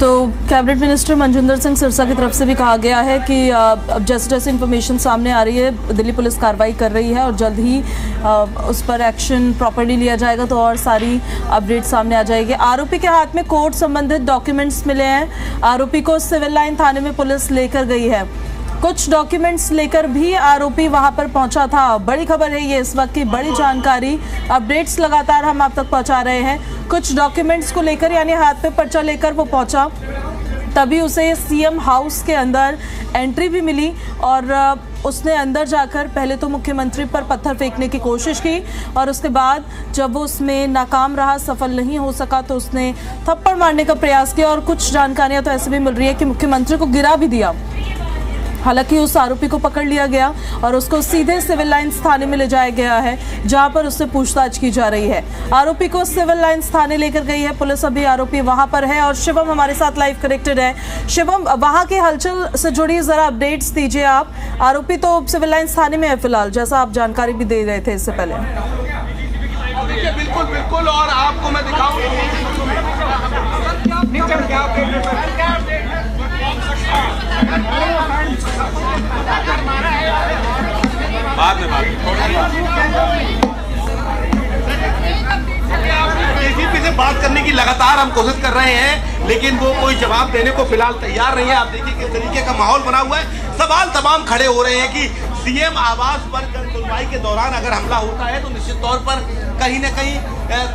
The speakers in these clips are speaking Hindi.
तो कैबिनेट मिनिस्टर मनजिंदर सिंह सिरसा की तरफ से भी कहा गया है कि अब जैसे जैसे इन्फॉर्मेशन सामने आ रही है दिल्ली पुलिस कार्रवाई कर रही है और जल्द ही उस पर एक्शन प्रॉपर्ली लिया जाएगा तो और सारी अपडेट सामने आ जाएगी। आरोपी के हाथ में कोर्ट संबंधित डॉक्यूमेंट्स मिले हैं। आरोपी को सिविल लाइन थाने में पुलिस लेकर गई है। कुछ डॉक्यूमेंट्स लेकर भी आरोपी वहां पर पहुंचा था। बड़ी खबर है ये, इस वक्त की बड़ी जानकारी, अपडेट्स लगातार हम आप तक पहुंचा रहे हैं। कुछ डॉक्यूमेंट्स को लेकर यानी हाथ पे पर्चा लेकर वो पहुंचा, तभी उसे सीएम हाउस के अंदर एंट्री भी मिली और उसने अंदर जाकर पहले तो मुख्यमंत्री पर पत्थर फेंकने की कोशिश की और उसके बाद जब वो उसमें नाकाम रहा, सफल नहीं हो सका, तो उसने थप्पड़ मारने का प्रयास किया और कुछ जानकारियां तो ऐसे भी मिल रही है कि मुख्यमंत्री को गिरा भी दिया। हालांकि उस आरोपी को पकड़ लिया गया और उसको सीधे सिविल लाइंस थाने में ले जाया गया है, जहां पर उससे पूछताछ की जा रही है। आरोपी को सिविल लाइंस थाने लेकर गई है पुलिस, अभी आरोपी वहां पर है और शिवम हमारे साथ लाइव कनेक्टेड है। शिवम, वहां की हलचल से जुड़ी जरा अपडेट्स दीजिए आप। आरोपी तो सिविल लाइंस थाने में है फिलहाल, जैसा आप जानकारी भी दे रहे थे इससे पहले। बिल्कुल बिल्कुल, और आपको मैं दिखाऊं बाद में डीजीपी से बात करने की लगातार हम कोशिश कर रहे हैं, लेकिन वो कोई जवाब देने को फिलहाल तैयार नहीं है। आप देखिए किस तरीके का माहौल बना हुआ है। सवाल तमाम खड़े हो रहे हैं कि सीएम आवास पर जन सुनवाई के दौरान अगर हमला होता है तो निश्चित तौर पर कहीं न कहीं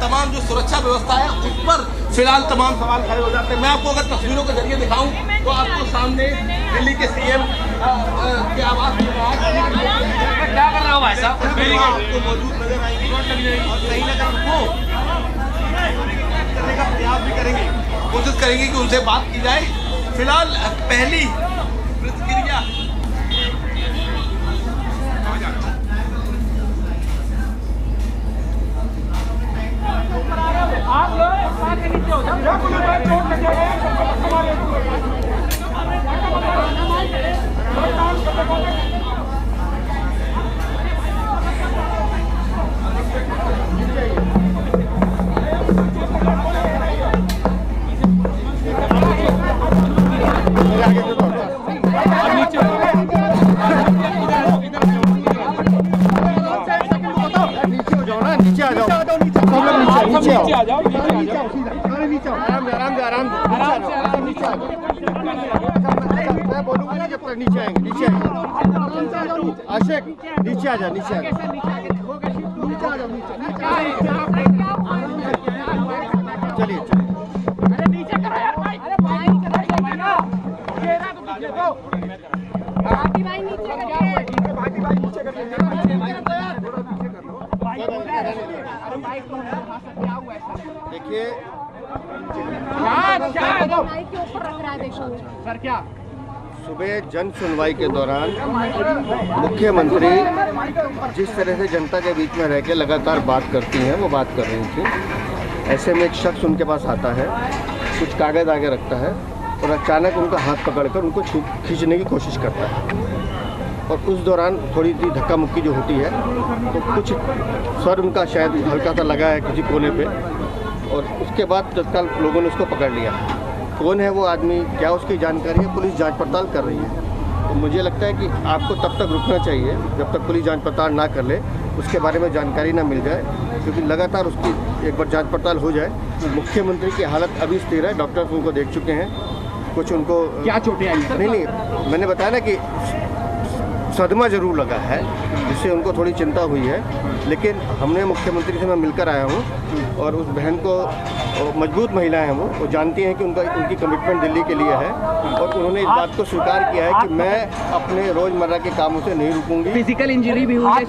तमाम जो सुरक्षा व्यवस्था है उस पर फिलहाल तमाम सवाल खड़े हो जाते हैं। मैं आपको अगर तस्वीरों के जरिए दिखाऊं तो आपको सामने दिल्ली के सीएम के आवास क्या कर रहा हूँ भाई साहब, आपको मौजूद नजर आएंगे और कहीं न कहीं वो करने का प्रयास भी करेंगे, कोशिश करेंगे कि उनसे बात की जाए। फिलहाल पहली प्रतिक्रिया आप लोग के नीचे हो मैं बोलूंगा ना जब तक नीचे आएंगे, नीचे आशिक नीचे आ जा, नीचे आ जा, चलिए अरे नीचे करो यार भाई, अरे भाई चेहरा तो नीचे दो, भाटी भाई नीचे करिए, भाटी भाई नीचे करिए, देखिए के ऊपर रख रहा है। देखो सर, क्या सुबह जन सुनवाई के दौरान मुख्यमंत्री जिस तरह से जनता के बीच में रह के लगातार बात करती हैं वो बात कर रही थी। ऐसे में एक शख्स उनके पास आता है, कुछ कागज़ आगे रखता है और अचानक उनका हाथ पकड़कर उनको खींचने की कोशिश करता है और उस दौरान थोड़ी सी धक्का मुक्की जो होती है तो कुछ सर उनका शायद हल्का सा लगा है किसी कोने पे और उसके बाद तत्काल लोगों ने उसको पकड़ लिया। कौन है वो आदमी, क्या उसकी जानकारी है, पुलिस जांच पड़ताल कर रही है। तो मुझे लगता है कि आपको तब तक रुकना चाहिए जब तक पुलिस जांच पड़ताल ना कर ले, उसके बारे में जानकारी ना मिल जाए, क्योंकि लगातार उसकी एक बार जांच पड़ताल हो जाए। मुख्यमंत्री की हालत अभी स्थिर है, डॉक्टर्स उनको देख चुके हैं, कुछ उनको क्या चोटें आई? नहीं, मैंने बताया ना कि सदमा जरूर लगा है जिससे उनको थोड़ी चिंता हुई है, लेकिन हमने मुख्यमंत्री से मैं मिलकर आया हूँ और उस बहन को, मजबूत महिलाएं हैं वो जानती हैं कि उनकी कमिटमेंट दिल्ली के लिए है और उन्होंने इस बात को स्वीकार किया है कि मैं अपने रोजमर्रा के कामों से नहीं रुकूंगी। फिजिकल इंजरी भी हुई है,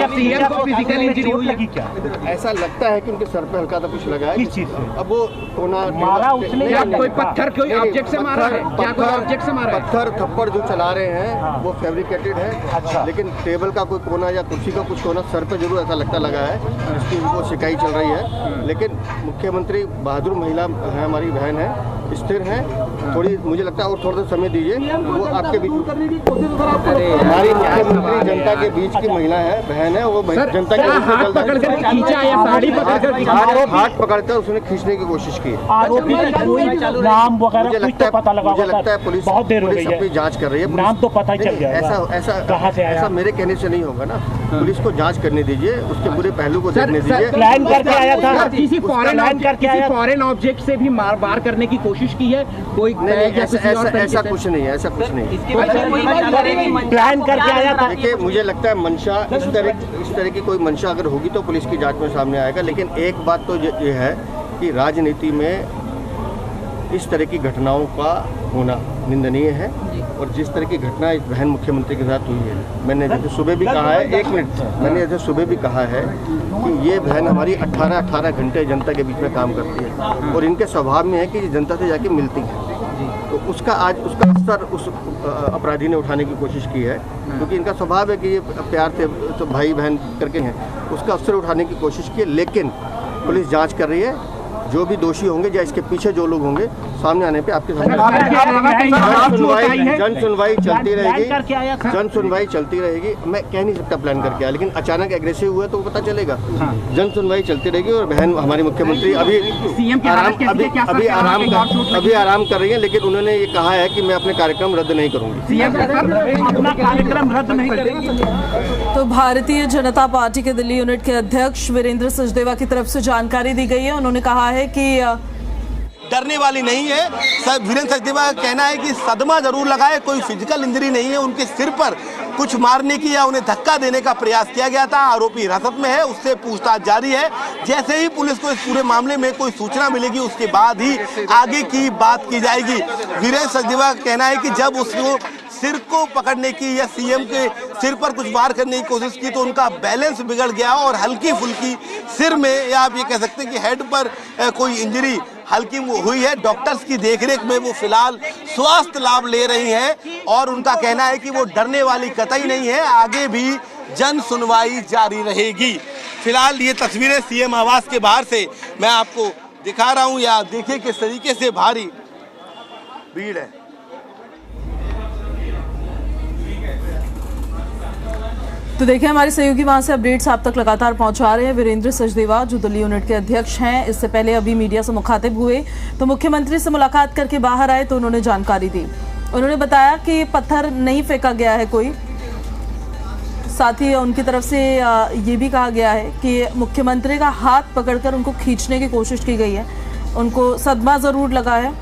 सीएम को फिजिकल इंजरी हुई है क्या? ऐसा लगता है कि उनके सर पे हल्का सा कुछ लगा है। किस चीज से? अब वो कोई पत्थर, कोई ऑब्जेक्ट से मारा है क्या? कोई ऑब्जेक्ट से मारा है? पत्थर थप्पड़ जो चला रहे हैं वो फैब्रिकेटेड है। अच्छा। लेकिन टेबल का कोई कोना या कुर्सी का कुछ कोना सर पे जरूर ऐसा लगता लगा है, इसकी उनको शिकायत चल रही है। लेकिन मुख्यमंत्री बहादुर महिला है, हमारी बहन है, स्थिर हैं। थोड़ी मुझे लगता है और थोड़ा सा समय दीजिए, वो आपके बीच हमारी मुख्यमंत्री जनता के बीच की महिला है, बहन है, वो जनता के बीच में हाथ पकड़कर उसने खींचने की कोशिश की है। आरोपी का कोई नाम वगैरह कुछ तो पता लगा? मुझे लगता है पुलिस बहुत देर हो गई है, अपनी जांच कर रही है। नाम तो पता ही चल गया। ऐसा कहाँ से आया? ऐसा मेरे कहने से नहीं होगा ना। पुलिस को जांच करने दीजिए, उसके पूरे पहलू को देखने दीजिए। प्लान करके आया था, किसी फॉरेन ऑब्जेक्ट से भी मार करने की कोशिश की है कोई? ऐसा कुछ नहीं है, ऐसा कुछ नहीं। प्लान करके आया था। देखिए, मुझे लगता है मंशा इस तरह की कोई मंशा अगर होगी तो पुलिस की जांच में सामने आएगा। लेकिन एक बात तो ये है कि राजनीति में इस तरह की घटनाओं का होना निंदनीय है, और जिस तरह की घटना इस बहन मुख्यमंत्री के साथ हुई है, मैंने जैसे सुबह भी कहा है, एक मिनट, मैंने जैसे सुबह भी कहा है कि ये बहन हमारी 18 घंटे जनता के बीच में काम करती है, और इनके स्वभाव में है कि जनता से जाके मिलती है। तो उसका असर उस अपराधी ने उठाने की कोशिश की है, क्योंकि इनका स्वभाव है कि ये प्यार से तो भाई बहन करके हैं, उसका असर उठाने की कोशिश की है। लेकिन पुलिस जांच कर रही है, जो भी दोषी होंगे या इसके पीछे जो लोग होंगे सामने आने पे आपके सामने जन सुनवाई चलती रहेगी। जन सुनवाई चलती रहेगी। मैं कह नहीं सकता प्लान करके आया, लेकिन अचानक एग्रेसिव हुआ तो पता चलेगा। जन सुनवाई चलती रहेगी, और बहन हमारी मुख्यमंत्री अभी आराम कर रही है, लेकिन उन्होंने ये कहा है कि मैं अपने कार्यक्रम रद्द नहीं करूंगी। अपना कार्यक्रम रद्द नहीं करेंगे। तो भारतीय जनता पार्टी के दिल्ली यूनिट के अध्यक्ष वीरेंद्र सचदेवा की तरफ से जानकारी दी गई है। उन्होंने कहा है कि डरने वाली नहीं है। वीरेंद्र सचदेवा का कहना है कि सदमा जरूर लगा है, कोई फिजिकल इंजरी नहीं है। उनके सिर पर कुछ मारने की या उन्हें धक्का देने का प्रयास किया गया था। आरोपी हिरासत में है, उससे पूछताछ जारी है। जैसे ही पुलिस को इस पूरे मामले में कोई सूचना मिलेगी, उसके बाद ही आगे की बात की जाएगी। वीरेंद्र सचदेवा का कहना है कि जब उसको सिर को पकड़ने की या सीएम के सिर पर कुछ वार करने की कोशिश की तो उनका बैलेंस बिगड़ गया, और हल्की फुल्की सिर में, या आप ये कह सकते हैं कि हेड पर कोई इंजरी हल्की हुई है। डॉक्टर्स की देखरेख में वो फिलहाल स्वास्थ्य लाभ ले रही हैं, और उनका कहना है कि वो डरने वाली कतई नहीं है। आगे भी जन सुनवाई जारी रहेगी। फिलहाल ये तस्वीरें सीएम आवास के बाहर से मैं आपको दिखा रहा हूँ। या देखिए किस तरीके से भारी भीड़ है। तो देखिए, हमारे सहयोगी वहां से अपडेट्स आप तक लगातार पहुंचा रहे हैं। वीरेंद्र सचदेवा जो दिल्ली यूनिट के अध्यक्ष हैं, इससे पहले अभी मीडिया से मुखातिब हुए तो मुख्यमंत्री से मुलाकात करके बाहर आए तो उन्होंने जानकारी दी। उन्होंने बताया कि पत्थर नहीं फेंका गया है कोई। साथ ही उनकी तरफ से ये भी कहा गया है कि मुख्यमंत्री का हाथ पकड़कर उनको खींचने की कोशिश की गई है। उनको सदमा ज़रूर लगा है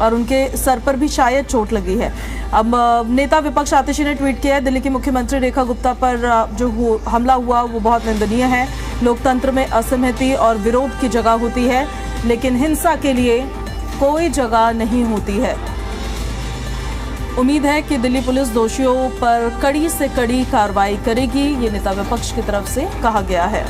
और उनके सर पर भी शायद चोट लगी है। अब नेता विपक्ष आतिशी ने ट्वीट किया है, दिल्ली की मुख्यमंत्री रेखा गुप्ता पर जो हमला हुआ वो बहुत निंदनीय है। लोकतंत्र में असहमति और विरोध की जगह होती है, लेकिन हिंसा के लिए कोई जगह नहीं होती है। उम्मीद है कि दिल्ली पुलिस दोषियों पर कड़ी से कड़ी कार्रवाई करेगी, ये नेता विपक्ष की तरफ से कहा गया है।